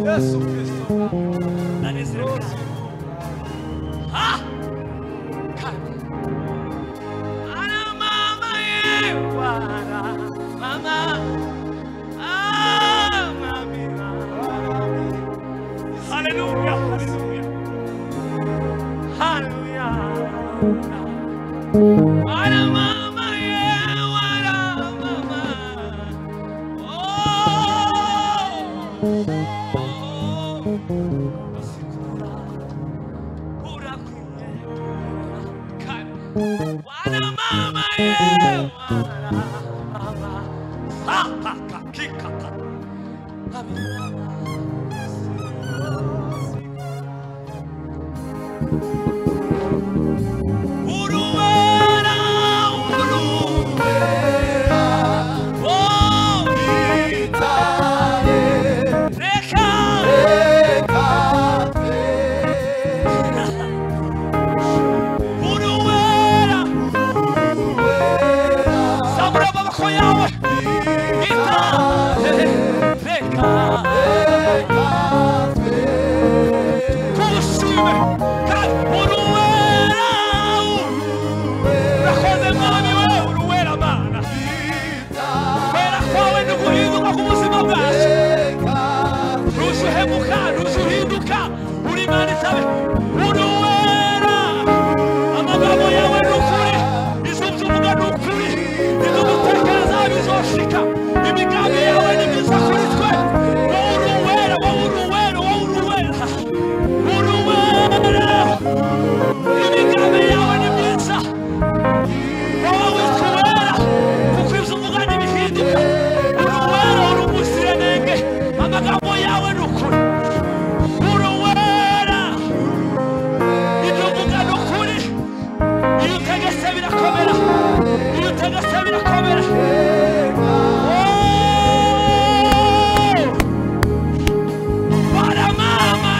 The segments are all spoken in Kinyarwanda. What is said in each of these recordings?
Yesu Kristo ndanezerewe ah ana mama yewana mama ah mami hallelujah hallelujah hallelujah ana mama yewana mama Wana mama yewana mama ha kika Uruwera oh itare reka Uruwera Sabra baba koyawe itare reka kushime kad uruwera rakoze mwami we uruwera bana kwera kwawe nuguhinduka ku buzima bwacu rushuhemuka rushuhinduka uri Imana isabe uruwera amagambo yawe nukuri izuvuga nukuri izugutekereza bizoshika imigambi yawe ni myiza kuri twe wowe uruwera wowe uruwera wowe uruwera uruwera imigambi yawe ni myiza wowe witwera kuko izuvuga n'ibihinduka uruwera uri umuziranenge amagambo yawe nukuri uruwera izuvuga nukuri iyo utegetse birakomera iyo utegetse birakomera para mama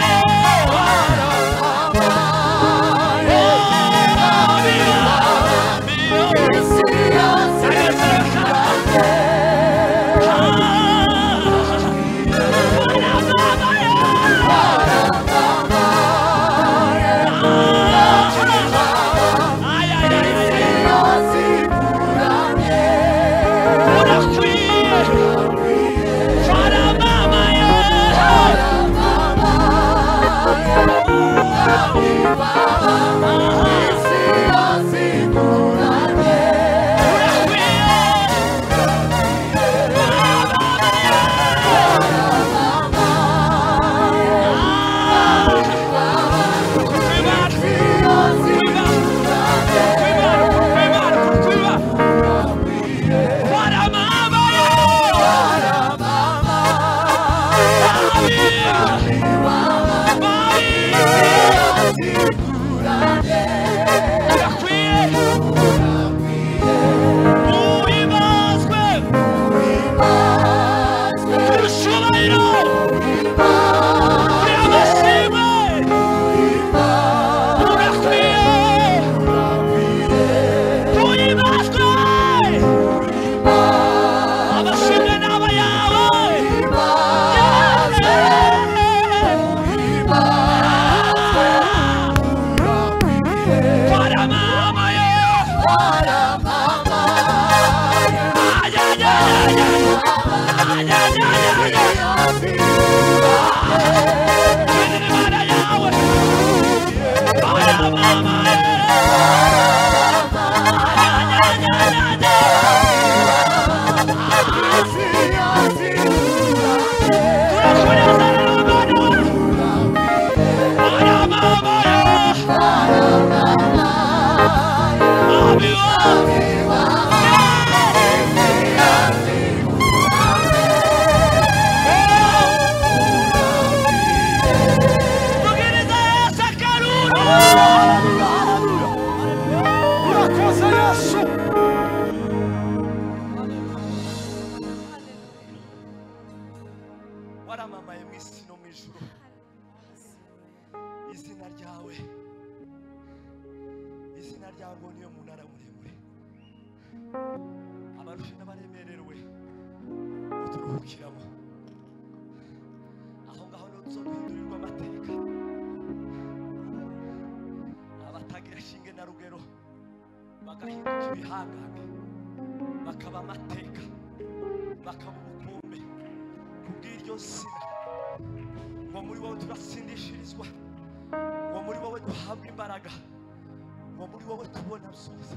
waramamaye mu isi no mu ijuru izina ryawe niyo munara muremure abarusha n'abaremerewe kuruhukiramo. Aho ngaho niho tuzohindurirwa amateka. Abatagira shinge na rugero bagahinduka ibihangange, bakaba amateka, bakaba ubukombe kubw'iryo zina. Ngo muri wowe turatsindishirizwa, ngo muri wowe duhabwa imbaraga, ngo muri wowe tubona byose.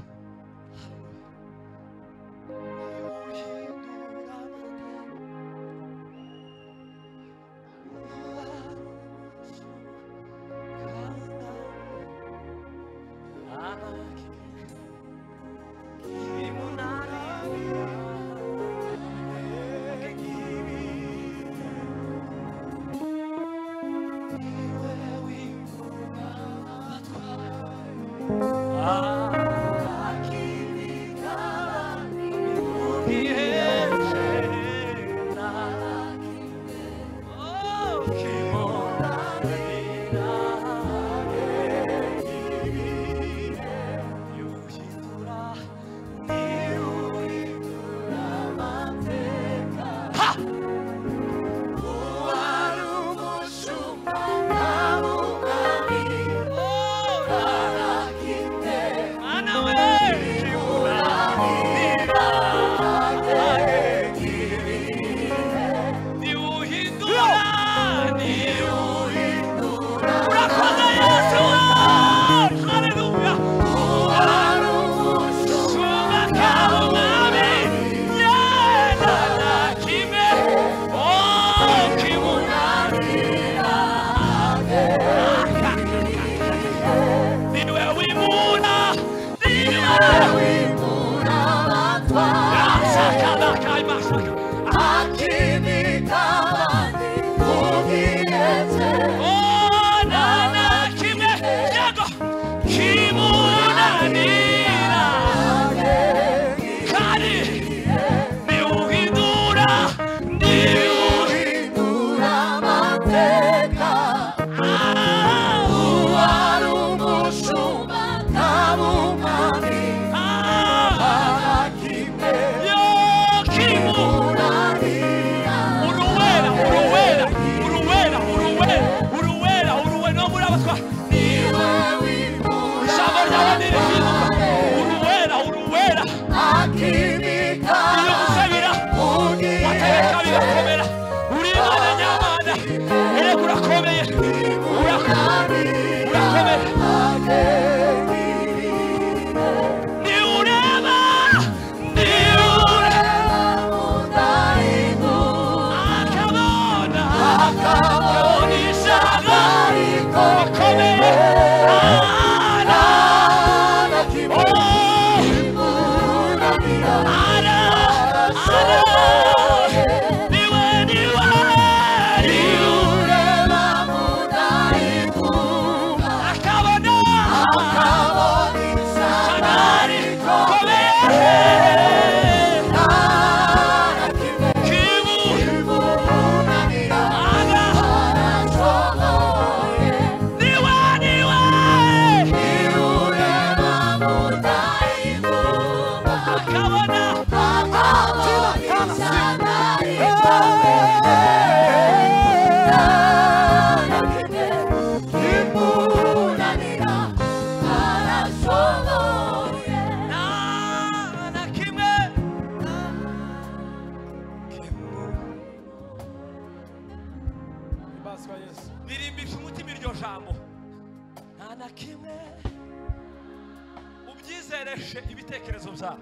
Ibitekerezo byawe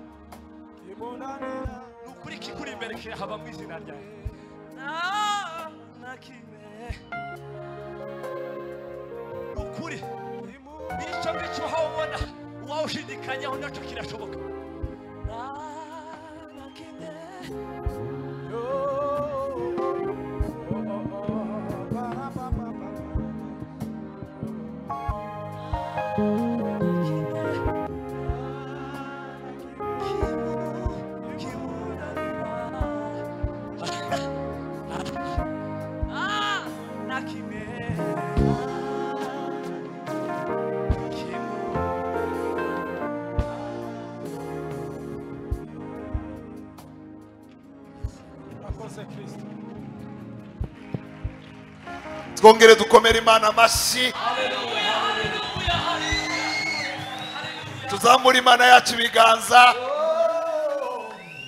ni ukuri kikuri imbere kirahaba mu izina ryawe. Na kimwe ni ukuri n'icyo ngicyo wabona uwawushidikanyaho nacyo kirashoboka. Na kimwe Urakoze Kristo. twongere dukomere Imana amashyi tuzamure Imana yacu ibiganza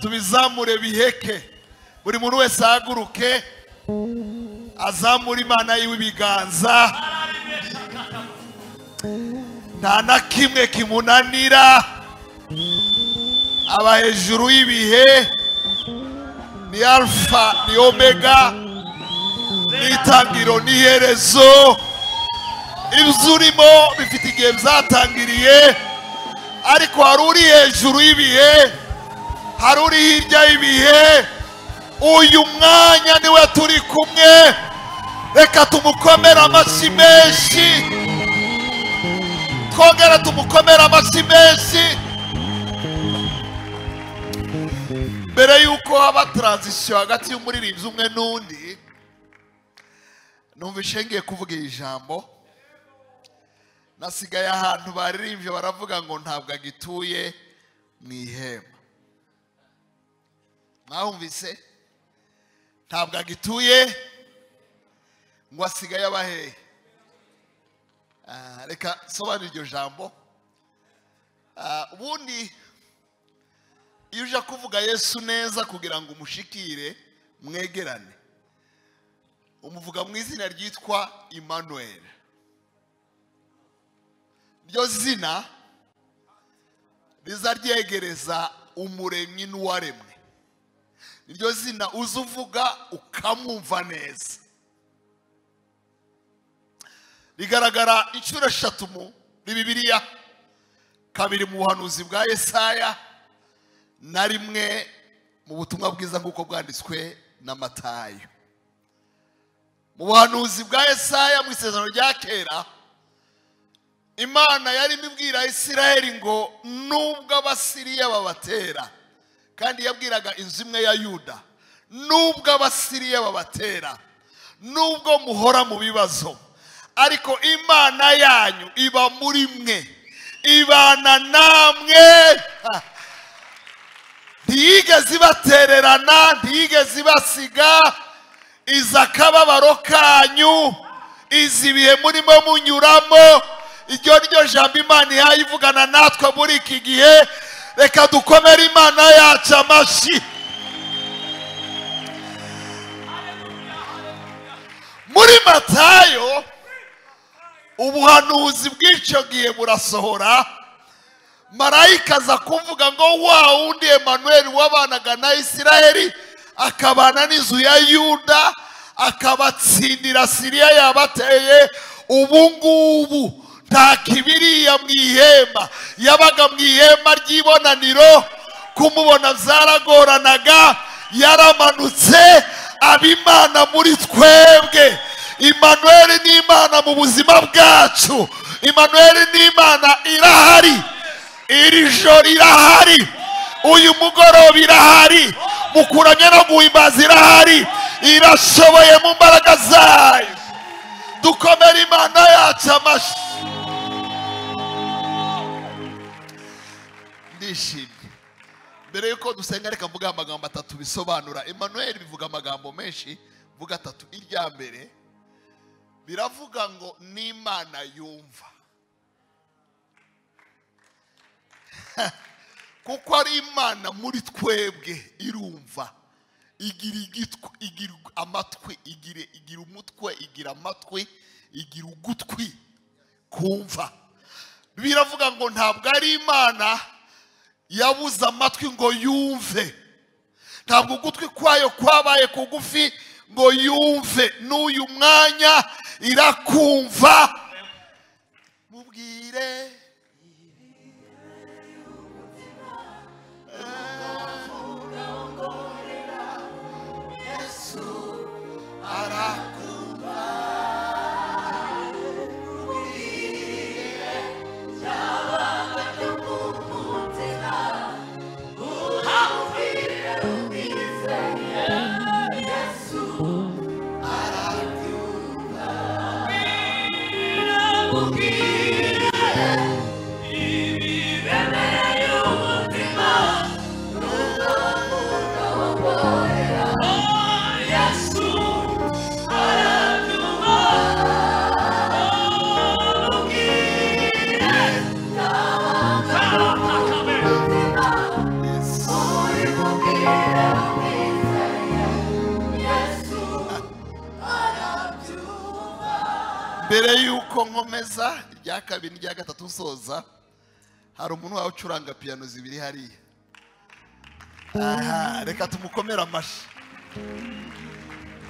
tubizamure biheke buri muntu wese ahaguruke azamure Imana yiwe ibiganza nta na kimwe kimunanira aba hejuru y'ibihe ni alfa ni omega ni itangiro ni iherezo ibyo urimo bifite igihe byatangiriye ariko hari uri hejuru y'ibihe hari uri hirya y'ibihe uyu mwanya niwe turi kumwe reka tumukomere amashyi menshi twongere tumukomere amashyi menshi mbere yuko haba transition hagati y'umuririmbyi umwe n'undi numvise ngiye kuvuga iri jambo nasigaye ahantu baririmbye baravuga ngo ntabwo agituye mu ihema mwahumvise ntabwo agituye ngo asigaye abahehe reka sobanura iryo jambo ubundi iyo uje kuvuga Yesu neza kugira ngo umushikire mwegerane umuvuga mu izina ryitwa Emmanuel iryo zina riza ryegereza umuremyi n'uwaremwe iryo zina uza uvuga ukamwumva neza rigaragara inshuro 3 muri Bibiliya kabiri mu buhanuzi bwa Yesaya na rimwe mu butumwa bwiza nk'uko bwanditswe na Matayo mu buhanuzi bwa Yesaya mu isezerano rya kera Imana yari imibwira Isiraheli ngo nubwo abasiriya babatera kandi yabwiraga inzu imwe ya Yuda nubwo abasiriya babatera nubwo muhora mu bibazo ariko Imana yanyu iba muri mwe ibana namwe ntiyigeze ibatererana ntiyigeze ibasiga iza akababaro kanyu izi ibihe murimo munyuramo iryo ryo jambo Imana ihaye ivugana natwe muri iki gihe reka dukomere Imana yacu amashyi muri Matayo ubuhanuzi bw'icyo gihe burasohora marayika aza kuvuga ngo wa wundi Emmanuel wabanaga na Isiraheli akabana n'inzu ya Yuda akabatsindira Siriya yabateye ubu ngubu nta kibiriya mu ihema yabaga mu ihema ry'ibonaniro kumubona byaragoranaga yaramanutse abimana muri twebwe Emmanuel ni Imana mu buzima bwacu Emmanuel ni Imana irahari iri joro irahari uyu mugoroba irahari mukuramya no guhimbaza irahari irashoboye mu mbaraga zayo dukomere Imana yacu amashyi ndishimye mbere yuko dusenga reka mvuga amagambo 3 bisobanura Emmanuel bivuga amagambo menshi vuga 3 irya mbere biravuga ngo ni Imana yumva kuko ari Imana muri twebwe irumva igira igitwi igira amatwi igira umutwe igira amatwi igira ugutwi kumva biravuga ngo ntabwo ari Imana yabuze amatwi ngo yumve ntabwo ugutwi kwayo kwabaye kugufi ngo yumve n'uyu mwanya irakumva mubwire Yesu arakumva Yesu mbere yuko nkomeza irya kabiri n'irya gatatu nsoza, hari umuntu wawe ucuranga piano zibiri hariya. Aha, reka tumukomere amashi.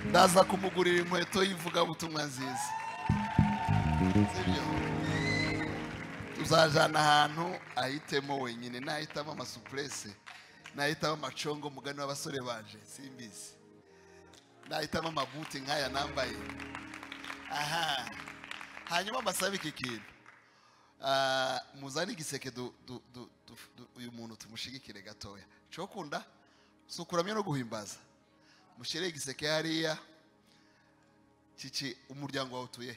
Ndaza kumugurira inkweto y'ivugabutumwa nziza. Sibyo? Tuzajana ahantu ahitemo wenyine, nahitamo amasuprese, nahitamo amacongo mugani w'abasore baje, simbizi. Nahitamo amabuti nk'aya nambaye. Aha. Hanyuma mbasabe iki kintu. Muzani igiseke uyu muntu tumushigikire gatoya. Cokunda sukuramye no guhimbaza. Mushire igiseke hariya. Cici umuryango wawe utuye.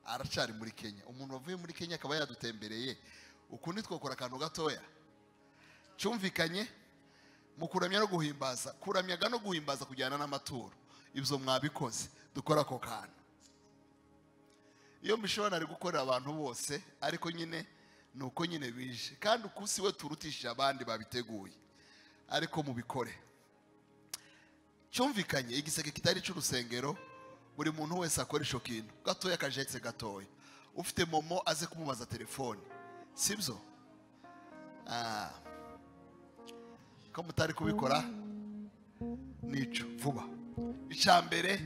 Aracari muri Kenya. Umuntu wavuye muri Kenya akaba yadutembereye. Ukundi twokora akantu gatoya. Cyumvikanye mukuramya no guhimbaza. Kuramyaga no guhimbaza kujyana n'amaturo. Ibyo mwabikoze dukora ako kantu. Iyo mishobora ari gukorera abantu bose, ariko nyine nuko nyine bije, kandi ukusi we turutishije abandi babiteguye, ariko mubikore. Cyumvikanye igiseke kitari cy'urusengero, buri muntu wese akoresha kintu gatoya kajetse gatoya. Ufite momo aze kumubaza telefone, sibyo? Ko mutari kubikora nico vuba. Icambere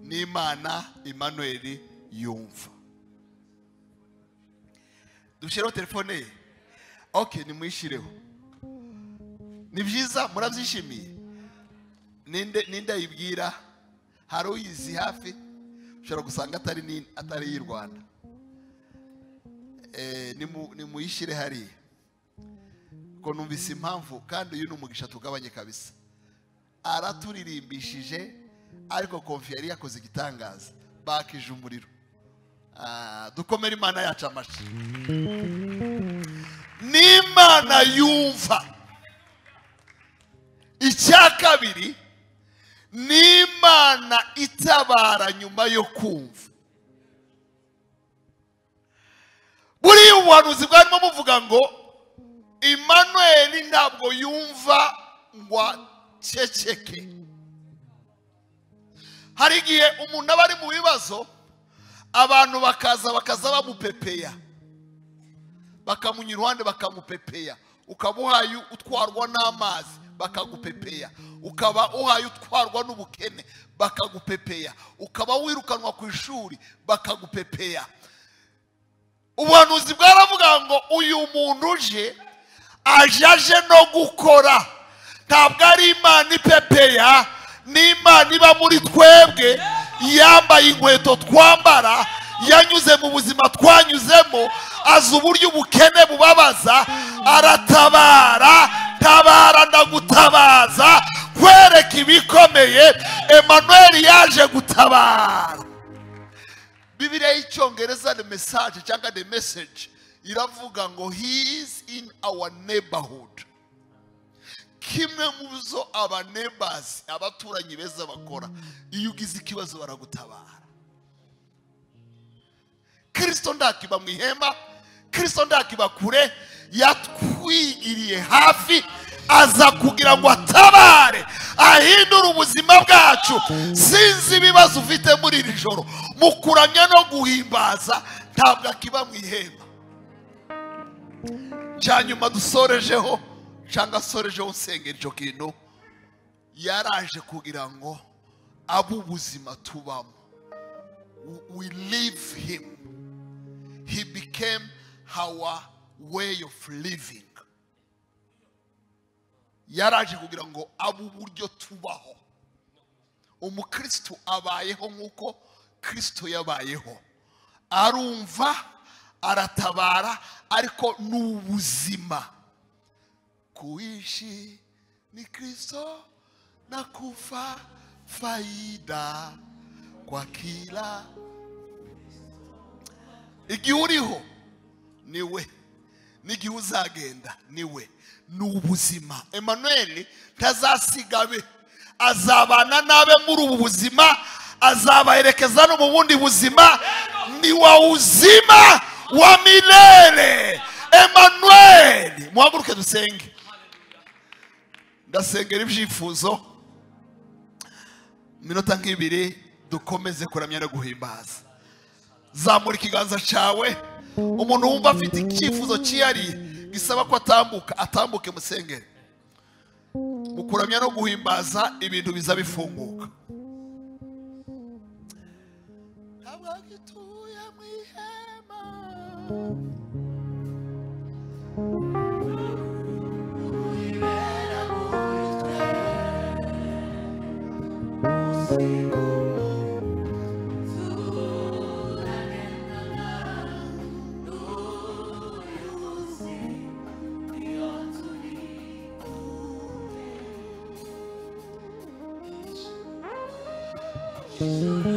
ni Imana Emmanuel yumva. Dushireho telefone ye. Okay, nimuyishireho. Ni byiza murabyishimiye. Ninde ayibwira? Hari uyizi hafi? Ushobora gusanga atari y'u Rwanda. Nimuyishire hariya. Ko numvise impamvu, kandi uyu n'umugisha tugabanye kabisa. Araturirimbishije, ariko konfi yari yakoze igitangaza, bakije umuriro. Dukomere Imana yacu amashi. Ni Imana yumva. Icya kabiri, ni Imana itabara nyuma yo kumva. Buri ubuhanuzi bwarimo buvuga ngo Emmanuel ntabwo yumva ngo ceceke. Hari igihe umuntu aba ari mu bibazo, abantu bakaza bamupepeya, bakamunya iruhande bakamupepeya. Ukaba uhaye utwarwa n'amazi bakagupepeya, ukaba uhaye utwarwa n'ubukene bakagupepeya, ukaba wirukanwa ku ishuri bakagupepeya. Ubuhanuzi bwaravuga ngo uyu muntu uje ajaje no gukora. Ntabwo ari Imana ipepeya, ni Imana iba muri twebwe, yambaye inkweto twambara, yanyuze mu buzima twanyuzemo, azi uburyo ubukene bubabaza, aratabara. Tabara ndagutabaza, kwereka ibikomeye. Emmanuel yaje gutabara. Bibiliya y'Icyongereza the message cyangwa the message iravuga ngo he is in our neighborhood. Kimwe mu zo aba neighbors, abaturanyi beza bakora, iyo ugize ikibazo baragutabara. Kristo ndakiba mu ihema, Kristo ndakiba kure, yatwigiriye hafi, aza kugira ngo atabare, ahindura ubuzima bwacu. Sinzi ibibazo ufite muri iri joro, mukuramya no guhimbaza ntabwo akiba mu ihema. Cyanyuma dusorejeho cyangwa sorejeho nsengera icyo kintu, yaraje kugira ngo abu ubuzima tubamo. We live him. He became our way of living. Yaraje kugira ngo abu uburyo tubaho. Umukristo abayeho nk'uko Kristo yabayeho. Arumva, aratabara, ariko n'ubuzima. Kuishi ni Kristo na kufa faida kwa kila. Igihe uriho niwe, n'igihe uzagenda niwe, n'ubuzima. Emmanuel ntazasigabe, azabana nabe muri ubu buzima, azabaherekeza no mu bundi buzima. Ni wa uzima wa milele. Emmanuel, muhaguruke dusenge. Ndasengera ibyifuzo minota nk'ibiri, dukomeze kuramya no guhimbaza. Zamura ikiganza cyawe, umuntu wumva afite icyifuzo cyihariye gisaba ko atambuke musengere. Mu kuramya no guhimbaza ibintu biza bifunguka. Thank you.